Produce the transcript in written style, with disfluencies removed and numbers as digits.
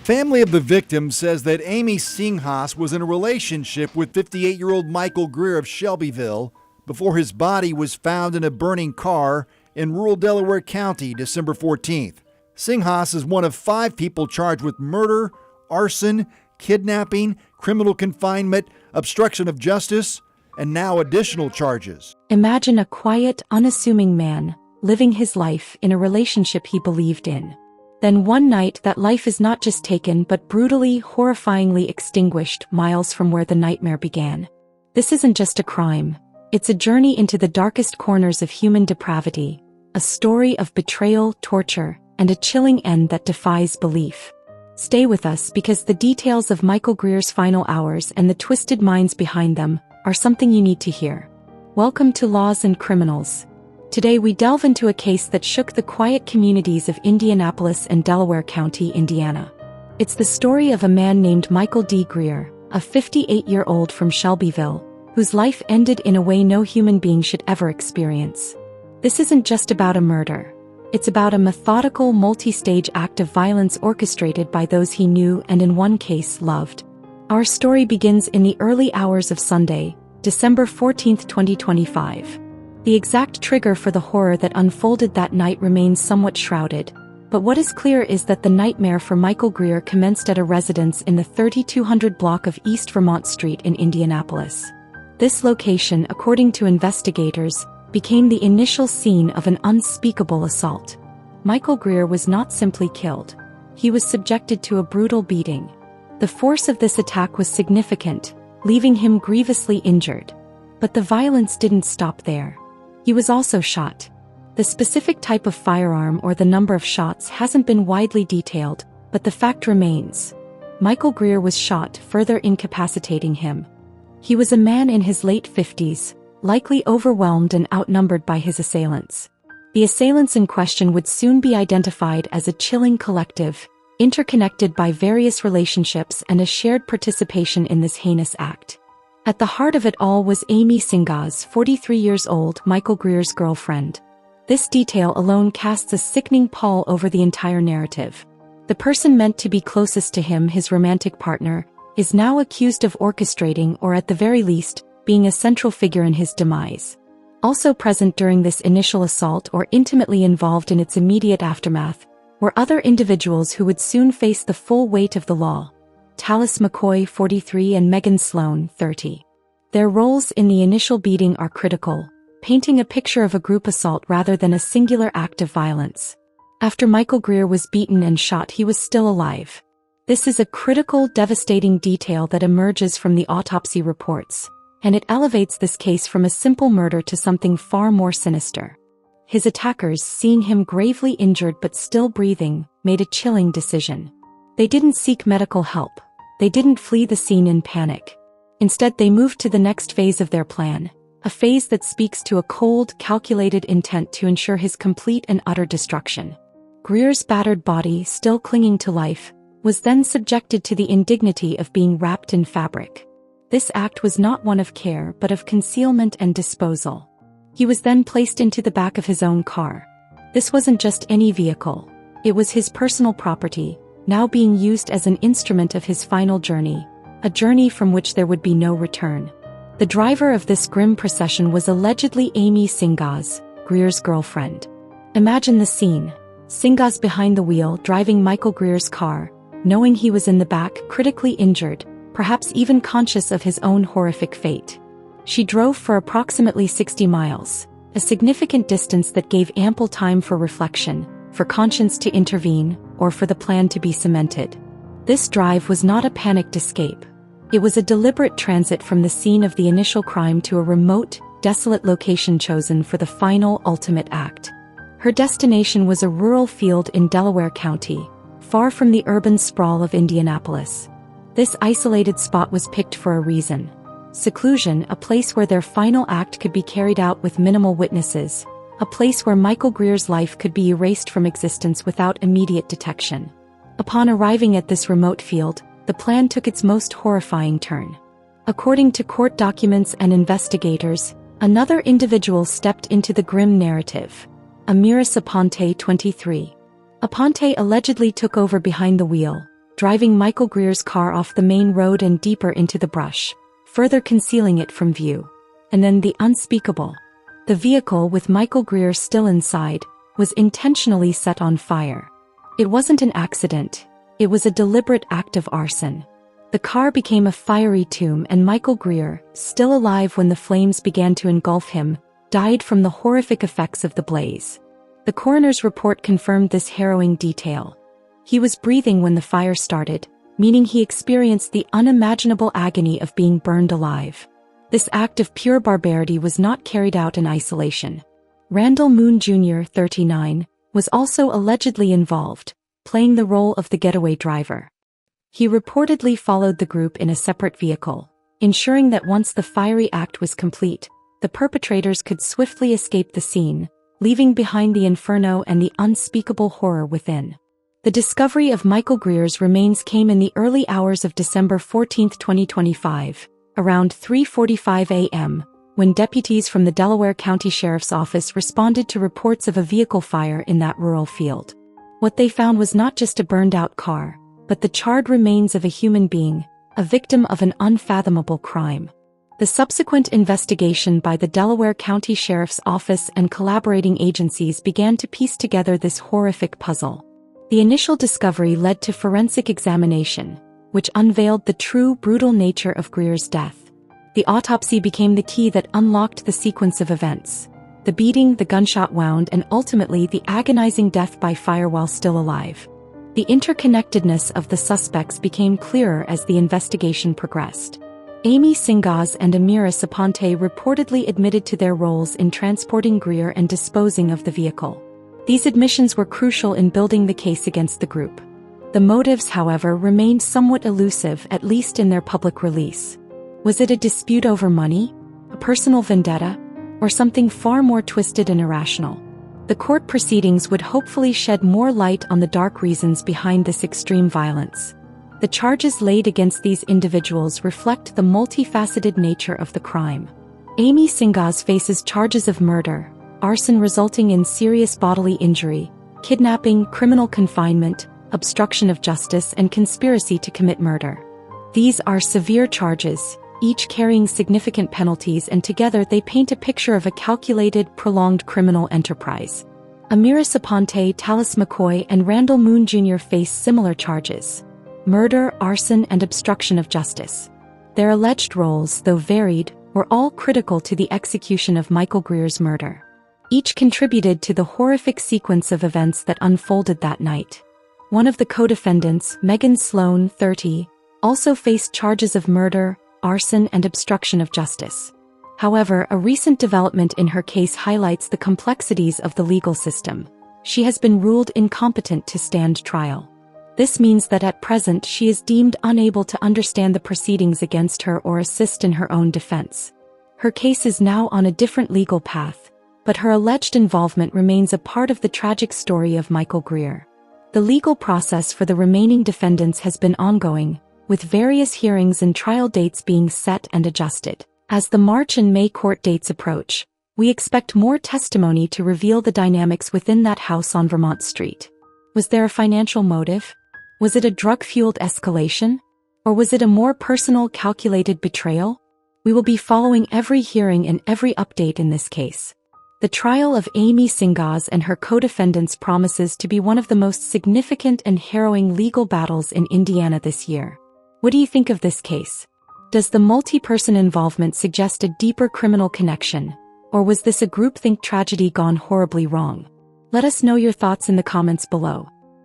Family of the victim says that Amy Singhas was in a relationship with 58-year-old Michael Greer of Shelbyville before his body was found in a burning car in rural Delaware County December 14th. Singhas is one of 5 people charged with murder, arson, kidnapping, criminal confinement, obstruction of justice, and now additional charges. Imagine a quiet, unassuming man living his life in a relationship he believed in. Then one night that life is not just taken but brutally, horrifyingly extinguished miles from where the nightmare began. This isn't just a crime. It's a journey into the darkest corners of human depravity, a story of betrayal, torture, and a chilling end that defies belief. Stay with us because the details of Michael Greer's final hours and the twisted minds behind them are something you need to hear. Welcome to Laws and Criminals. Today we delve into a case that shook the quiet communities of Indianapolis and Delaware County, Indiana. It's the story of a man named Michael D. Greer, a 58-year-old from Shelbyville, whose life ended in a way no human being should ever experience. This isn't just about a murder. It's about a methodical, multi-stage act of violence orchestrated by those he knew and in one case loved. Our story begins in the early hours of Sunday, December 14, 2025. The exact trigger for the horror that unfolded that night remains somewhat shrouded, but what is clear is that the nightmare for Michael Greer commenced at a residence in the 3200 block of East Vermont Street in Indianapolis. This location, according to investigators, became the initial scene of an unspeakable assault. Michael Greer was not simply killed. He was subjected to a brutal beating. The force of this attack was significant, leaving him grievously injured. But the violence didn't stop there. He was also shot. The specific type of firearm or the number of shots hasn't been widely detailed, but the fact remains. Michael Greer was shot, further incapacitating him. He was a man in his late 50s, likely overwhelmed and outnumbered by his assailants. The assailants in question would soon be identified as a chilling collective, interconnected by various relationships and a shared participation in this heinous act. At the heart of it all was Amy Singhas, 43 years old, Michael Greer's girlfriend. This detail alone casts a sickening pall over the entire narrative. The person meant to be closest to him, his romantic partner, is now accused of orchestrating or at the very least, being a central figure in his demise. Also present during this initial assault or intimately involved in its immediate aftermath were other individuals who would soon face the full weight of the law. Tallis McCoy, 43, and Megan Sloan, 30. Their roles in the initial beating are critical, painting a picture of a group assault rather than a singular act of violence. After Michael Greer was beaten and shot, he was still alive. This is a critical, devastating detail that emerges from the autopsy reports, and it elevates this case from a simple murder to something far more sinister. His attackers, seeing him gravely injured but still breathing, made a chilling decision. They didn't seek medical help. They didn't flee the scene in panic. Instead, they moved to the next phase of their plan, a phase that speaks to a cold, calculated intent to ensure his complete and utter destruction. Greer's battered body, still clinging to life, was then subjected to the indignity of being wrapped in fabric. This act was not one of care but of concealment and disposal. He was then placed into the back of his own car. This wasn't just any vehicle. It was his personal property, now being used as an instrument of his final journey, a journey from which there would be no return. The driver of this grim procession was allegedly Amy Singhas, Greer's girlfriend. Imagine the scene. Singhas behind the wheel, driving Michael Greer's car, knowing he was in the back, critically injured, perhaps even conscious of his own horrific fate. She drove for approximately 60 miles, a significant distance that gave ample time for reflection, for conscience to intervene, or for the plan to be cemented. This drive was not a panicked escape. It was a deliberate transit from the scene of the initial crime to a remote, desolate location chosen for the final, ultimate act. Her destination was a rural field in Delaware County, far from the urban sprawl of Indianapolis. This isolated spot was picked for a reason. Seclusion, a place where their final act could be carried out with minimal witnesses, a place where Michael Greer's life could be erased from existence without immediate detection. Upon arriving at this remote field, the plan took its most horrifying turn. According to court documents and investigators, another individual stepped into the grim narrative. Amiris Aponte, 23. Aponte allegedly took over behind the wheel, driving Michael Greer's car off the main road and deeper into the brush, further concealing it from view. And then the unspeakable. The vehicle, with Michael Greer still inside, was intentionally set on fire. It wasn't an accident. It was a deliberate act of arson. The car became a fiery tomb, and Michael Greer, still alive when the flames began to engulf him, died from the horrific effects of the blaze. The coroner's report confirmed this harrowing detail. He was breathing when the fire started, meaning he experienced the unimaginable agony of being burned alive. This act of pure barbarity was not carried out in isolation. Randall Moon Jr., 39, was also allegedly involved, playing the role of the getaway driver. He reportedly followed the group in a separate vehicle, ensuring that once the fiery act was complete, the perpetrators could swiftly escape the scene, leaving behind the inferno and the unspeakable horror within. The discovery of Michael Greer's remains came in the early hours of December 14, 2025, around 3:45 a.m., when deputies from the Delaware County Sheriff's Office responded to reports of a vehicle fire in that rural field. What they found was not just a burned-out car, but the charred remains of a human being, a victim of an unfathomable crime. The subsequent investigation by the Delaware County Sheriff's Office and collaborating agencies began to piece together this horrific puzzle. The initial discovery led to forensic examination, which unveiled the true brutal nature of Greer's death. The autopsy became the key that unlocked the sequence of events: the beating, the gunshot wound, and ultimately the agonizing death by fire while still alive. The interconnectedness of the suspects became clearer as the investigation progressed. Amy Singhas and Amira Saponte reportedly admitted to their roles in transporting Greer and disposing of the vehicle. These admissions were crucial in building the case against the group. The motives, however, remained somewhat elusive, at least in their public release. Was it a dispute over money, a personal vendetta, or something far more twisted and irrational? The court proceedings would hopefully shed more light on the dark reasons behind this extreme violence. The charges laid against these individuals reflect the multifaceted nature of the crime. Amy Singhas faces charges of murder, arson resulting in serious bodily injury, kidnapping, criminal confinement, obstruction of justice, and conspiracy to commit murder. These are severe charges, each carrying significant penalties, and together they paint a picture of a calculated, prolonged criminal enterprise. Amira Saponte, Talis McCoy, and Randall Moon Jr. face similar charges: murder, arson, and obstruction of justice. Their alleged roles, though varied, were all critical to the execution of Michael Greer's murder. Each contributed to the horrific sequence of events that unfolded that night. One of the co-defendants, Megan Sloan, 30, also faced charges of murder, arson, and obstruction of justice. However, a recent development in her case highlights the complexities of the legal system. She has been ruled incompetent to stand trial. This means that at present she is deemed unable to understand the proceedings against her or assist in her own defense. Her case is now on a different legal path, but her alleged involvement remains a part of the tragic story of Michael Greer. The legal process for the remaining defendants has been ongoing, with various hearings and trial dates being set and adjusted. As the March and May court dates approach, we expect more testimony to reveal the dynamics within that house on Vermont Street. Was there a financial motive? Was it a drug-fueled escalation? Or was it a more personal, calculated betrayal? We will be following every hearing and every update in this case. The trial of Amy Singhas and her co-defendants promises to be one of the most significant and harrowing legal battles in Indiana this year. What do you think of this case? Does the multi-person involvement suggest a deeper criminal connection, or was this a groupthink tragedy gone horribly wrong? Let us know your thoughts in the comments below.